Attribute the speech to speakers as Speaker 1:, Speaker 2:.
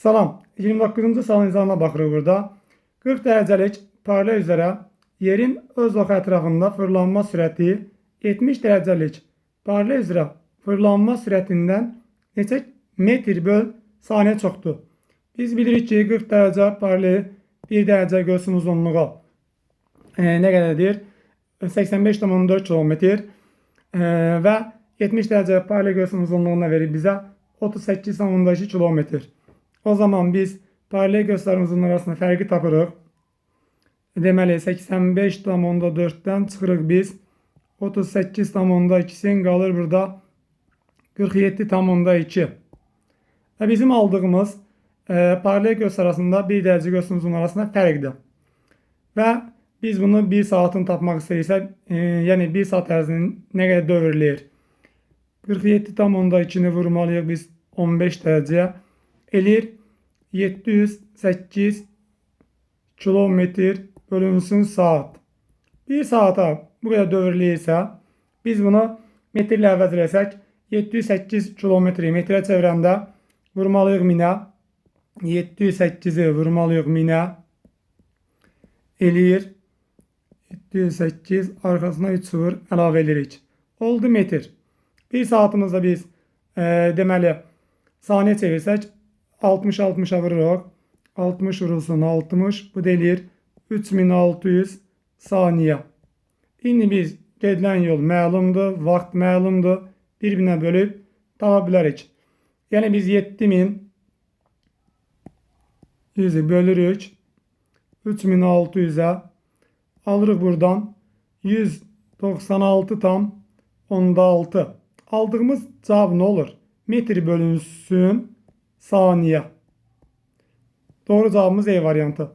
Speaker 1: Salam. 29-cu sual nizamına baxırıq burada. 40 dərəcəlik paralel üzərə yerin öz oxu ətrafında fırlanma sürəti 70 dərəcəlik paralel üzərə fırlanma sürətindən neçə metr böl saniyə çoxdur? Biz bilirik ki 40 dərəcə paralel 1 dərəcə göğsün uzunluğu nə qədərdir? 85,4 kilometr və 70 dərəcə paralel göğsün uzunluğuna verir bizə 38,2 kilometr. O zaman biz paralel göğslərin uzunluğu arasında fərqi tapırıq. Deməli 85,4'dən çıxırıq biz 38,2'sin qalır burada 47,2. Və bizim aldığımız paralel göğs arasında 1 dərəcə göğsün uzunluğu arasında fərqdir. Və biz bunu 1 saatini tapmaq istəyirsək, yəni 1 saat ərzində nə qədər dövrləyir? 47,2'ni vurmalıyıq biz 15 dərəcəyə. Eləyir 708 kilometr bölünsün saat. 1 saata bu qədər dövrləyirsə, biz bunu metrlə əvəz eləsək, 708 kilometri metrə çevirəndə vurmalıyıq 1000'ə. 708'i vurmalıyıq 1000'ə. Eləyir 708 arkasına 3 sıfır əlavə edirik. Oldu metr. 1 saatımızda biz deməli saniyə çevirsək 60-60'a vururuq. 60 vurulsun 60. Bu delir 3600 saniyə. İndi biz gedilən yol məlumdur, vaxt məlumdur. Bir-birinə bölüb tapa bilərik. Yəni biz 7000 100'ü bölürük 3600'ə. Alırıq buradan 196,6. Aldığımız cavab nə olur? Metr bölünsün saniye. Doğru cevabımız E variantı.